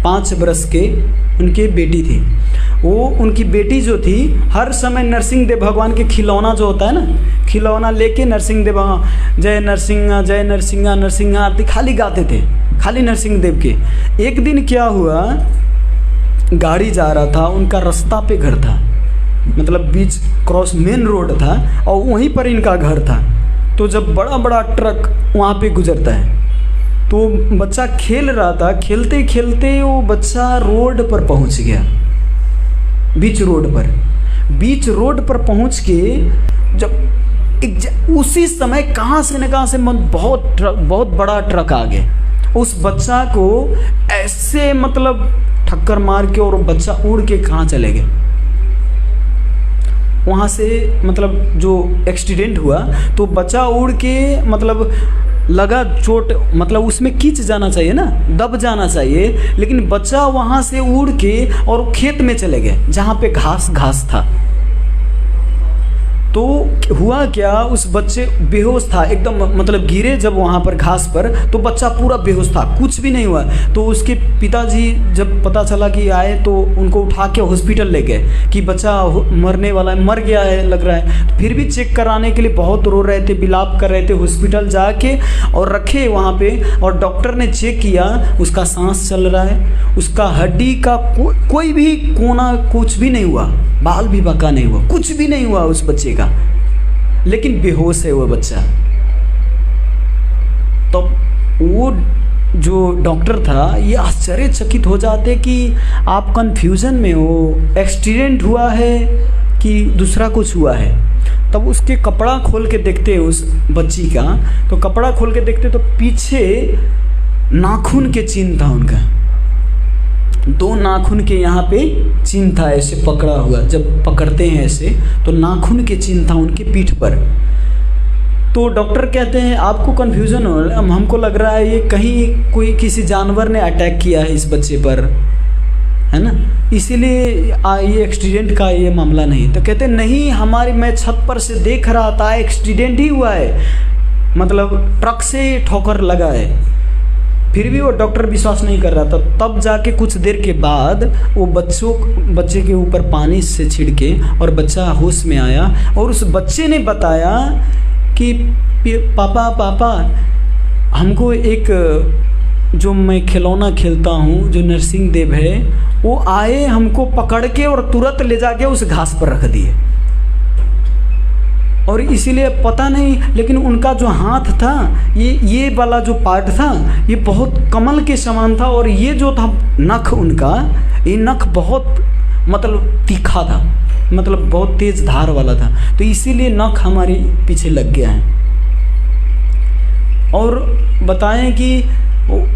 5 बरस के उनकी बेटी थी। वो उनकी बेटी जो थी हर समय नरसिंह देव भगवान के खिलौना जो होता है ना, खिलौना लेके नरसिंह देव जय नरसिंह जय नरसिंह नरसिंह आरती खाली गाते थे, खाली नरसिंह देव के। एक दिन क्या हुआ, गाड़ी जा रहा था, उनका रास्ता पे घर था, मतलब बीच क्रॉस मेन रोड था और वहीं पर इनका घर था। तो जब बड़ा बड़ा ट्रक वहाँ पे गुजरता है तो बच्चा खेल रहा था, खेलते खेलते वो बच्चा रोड पर पहुँच गया, बीच रोड पर पहुँच के जब उसी समय कहाँ से न कहाँ से बहुत बड़ा ट्रक आ गया। उस बच्चा को ऐसे मतलब ठक्कर मार के और बच्चा उड़ के कहाँ चले गए। वहाँ से मतलब जो एक्सीडेंट हुआ तो बच्चा उड़ के मतलब लगा चोट, मतलब उसमें खींच जाना चाहिए ना, दब जाना चाहिए, लेकिन बच्चा वहाँ से उड़ के और खेत में चले गए जहाँ पे घास था। तो हुआ क्या, उस बच्चे बेहोश था एकदम, मतलब गिरे जब वहाँ पर घास पर तो बच्चा पूरा बेहोश था, कुछ भी नहीं हुआ। तो उसके पिताजी जब पता चला कि आए तो उनको उठा के हॉस्पिटल ले गए कि बच्चा मरने वाला है, मर गया है लग रहा है। तो फिर भी चेक कराने के लिए बहुत रो रहे थे, बिलाप कर रहे थे, हॉस्पिटल जाके और रखे वहाँ पे। और डॉक्टर ने चेक किया, उसका सांस चल रहा है, उसका हड्डी का कोई भी कोना कुछ भी नहीं हुआ, बाल भी बका नहीं हुआ, कुछ भी नहीं हुआ उस बच्चे का, लेकिन बेहोश है वो बच्चा। तो वो जो डॉक्टर था ये आश्चर्यचकित हो जाते कि आप कंफ्यूजन में हो, एक्सीडेंट हुआ है कि दूसरा कुछ हुआ है। तब उसके कपड़ा खोल के देखते उस बच्ची का, तो कपड़ा खोल के देखते तो पीछे नाखून के चिन्ह था उनका, 2 नाखून के यहाँ पे चिन्ह था ऐसे पकड़ा हुआ, जब पकड़ते हैं ऐसे तो नाखून के चिन्ह था उनके पीठ पर। तो डॉक्टर कहते हैं आपको कन्फ्यूज़न हो रहा है, हमको लग रहा है ये कहीं कोई किसी जानवर ने अटैक किया है इस बच्चे पर, है ना, इसीलिए ये एक्सीडेंट का ये मामला नहीं। तो कहते नहीं, मैं छत पर से देख रहा था, एक्सीडेंट ही हुआ है, मतलब ट्रक से ठोकर लगा है। फिर भी वो डॉक्टर विश्वास नहीं कर रहा था। तब जाके कुछ देर के बाद वो बच्चे के ऊपर पानी से छिड़के और बच्चा होश में आया और उस बच्चे ने बताया कि पापा हमको एक जो मैं खिलौना खेलता हूँ जो नरसिंह देव है, वो आए हमको पकड़ के और तुरंत ले जाके उस घास पर रख दिए। और इसीलिए पता नहीं, लेकिन उनका जो हाथ था, ये वाला जो पार्ट था ये बहुत कमल के समान था, और ये जो था नख उनका, ये नख बहुत मतलब तीखा था, मतलब बहुत तेज धार वाला था, तो इसीलिए नख हमारे पीछे लग गया है। और बताएं कि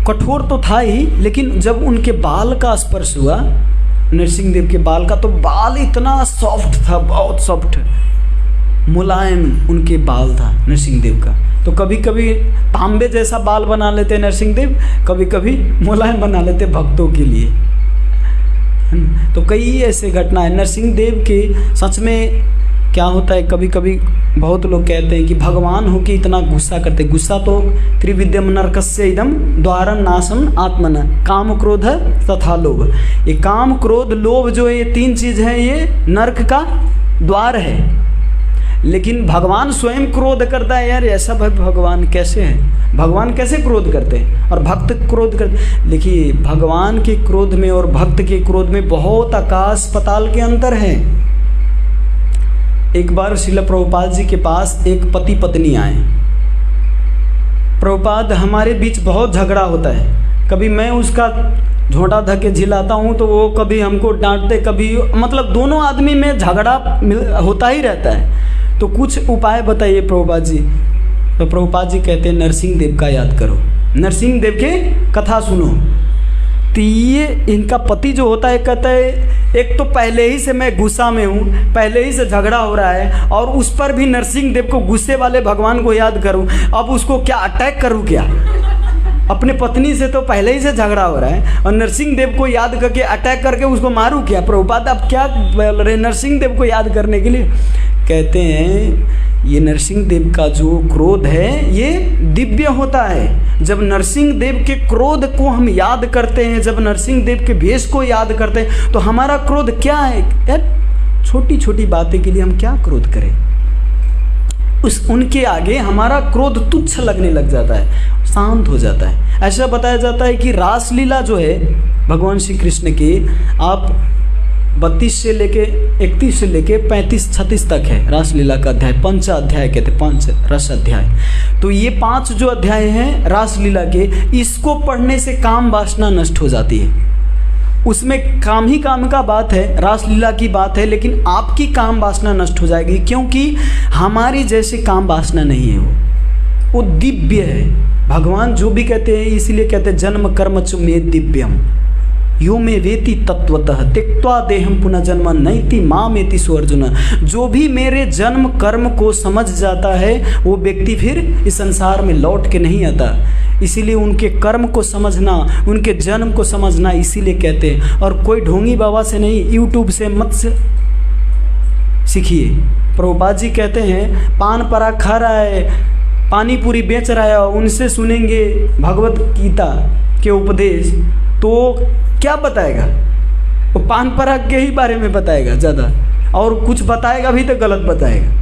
कठोर तो था ही, लेकिन जब उनके बाल का स्पर्श हुआ, नरसिंह देव के बाल का, तो बाल इतना सॉफ्ट था, बहुत सॉफ्ट, मुलायम उनके बाल था नरसिंह देव का। तो कभी कभी तांबे जैसा बाल बना लेते नरसिंह देव, कभी कभी मुलायम बना लेते भक्तों के लिए। तो कई ऐसे घटना है नरसिंह देव के। सच में क्या होता है, कभी कभी बहुत लोग कहते हैं कि भगवान हो कि इतना गुस्सा करते, गुस्सा तो त्रिविद्यम नरकस्य इदम द्वारम नाशम आत्मन, काम क्रोध तथा लोभ। ये काम क्रोध लोभ जो है, ये 3 चीज़ है, ये नरक का द्वार है। लेकिन भगवान स्वयं क्रोध करता है। यार ऐसा भगवान कैसे है, भगवान कैसे क्रोध करते हैं और भक्त क्रोध करते? देखिए, भगवान के क्रोध में और भक्त के क्रोध में बहुत आकाश पताल के अंतर है। एक बार श्रील प्रभुपाद जी के पास एक पति पत्नी आए। प्रभुपाद, हमारे बीच बहुत झगड़ा होता है, कभी मैं उसका झोंटा धके झिलाता हूँ तो वो कभी हमको डांटते, कभी मतलब दोनों आदमी में झगड़ा होता ही रहता है, तो कुछ उपाय बताइए प्रभुपाद जी। तो प्रभुपाद जी कहते हैं नरसिंह देव का याद करो, नरसिंह देव के कथा सुनो। तो ये इनका पति जो होता है कहता है एक तो पहले ही से मैं गुस्सा में हूँ, पहले ही से झगड़ा हो रहा है, और उस पर भी नरसिंह देव को, गुस्से वाले भगवान को याद करूँ, अब उसको क्या अटैक करूँ क्या? अपने पत्नी से तो पहले ही से झगड़ा हो रहा है और नरसिंह देव को याद करके अटैक करके उसको मारूँ क्या? प्रभुपाद अब क्या बोल रहे नरसिंह देव को याद करने के लिए? कहते हैं ये नरसिंह देव का जो क्रोध है ये दिव्य होता है। जब नरसिंह देव के क्रोध को हम याद करते हैं, जब नरसिंह देव के भेष को याद करते हैं, तो हमारा क्रोध क्या है यार, छोटी छोटी बातें के लिए हम क्या क्रोध करें, उनके आगे हमारा क्रोध तुच्छ लगने लग जाता है, शांत हो जाता है। ऐसा बताया जाता है कि रासलीला जो है भगवान श्री कृष्ण की, आप 32 से लेके 31 से लेके 35-36 तक है रासलीला का अध्याय, पंच अध्याय कहते, पंच रस अध्याय। तो ये 5 जो अध्याय हैं रासलीला के, इसको पढ़ने से काम वासना नष्ट हो जाती है। उसमें काम ही काम का बात है, रासलीला की बात है, लेकिन आपकी काम वासना नष्ट हो जाएगी, क्योंकि हमारी जैसे काम वासना नहीं है, वो दिव्य है। भगवान जो भी कहते हैं, इसीलिए कहते हैं जन्म कर्म च मे दिव्यम यो मे वेति तत्वतः त्यक्त्वा देहम पुनः जन्म नैति मामेति सो अर्जुन। जो भी मेरे जन्म कर्म को समझ जाता है वो व्यक्ति फिर इस संसार में लौट के नहीं आता। इसीलिए उनके कर्म को समझना, उनके जन्म को समझना, इसीलिए कहते हैं। और कोई ढोंगी बाबा से नहीं, यूट्यूब से मत सीखिए। प्रभुपाद जी कहते हैं पान पराग खा रहा है, पानी पूरी बेच रहा है, उनसे सुनेंगे भगवत गीता के उपदेश तो क्या बताएगा, वो पान पराग के ही बारे में बताएगा ज़्यादा, और कुछ बताएगा भी तो गलत बताएगा।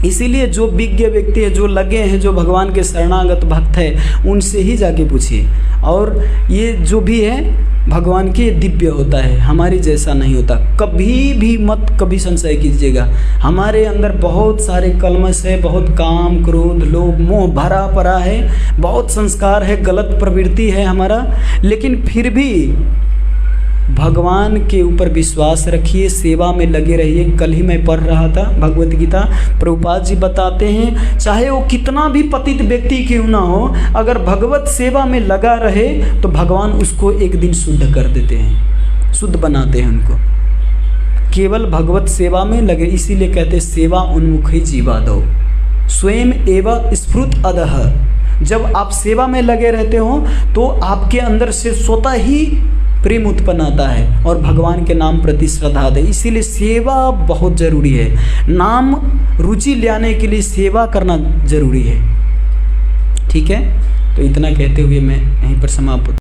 इसीलिए जो विज्ञ व्यक्ति है, जो लगे हैं, जो भगवान के शरणागत भक्त है, उनसे ही जाके पूछिए। और ये जो भी है भगवान के दिव्य होता है, हमारी जैसा नहीं होता। कभी भी मत कभी संशय कीजिएगा, हमारे अंदर बहुत सारे कलमश है, बहुत काम क्रोध लोभ मोह भरा पड़ा है, बहुत संस्कार है, गलत प्रवृत्ति है हमारा, लेकिन फिर भी भगवान के ऊपर विश्वास रखिए, सेवा में लगे रहिए। कल ही मैं पढ़ रहा था भगवत गीता, प्रभुपाद जी बताते हैं चाहे वो कितना भी पतित व्यक्ति क्यों ना हो, अगर भगवत सेवा में लगा रहे तो भगवान उसको एक दिन शुद्ध कर देते हैं, शुद्ध बनाते हैं उनको, केवल भगवत सेवा में लगे। इसीलिए कहते सेवा उन्मुखी जीवा दो स्वयं एवं स्फुरत अदह। जब आप सेवा में लगे रहते हो तो आपके अंदर से स्वतः ही प्रेम उत्पन्न आता है और भगवान के नाम प्रति श्रद्धा दे। इसीलिए सेवा बहुत ज़रूरी है, नाम रुचि लाने के लिए सेवा करना ज़रूरी है। ठीक है, तो इतना कहते हुए मैं यहीं पर समाप्त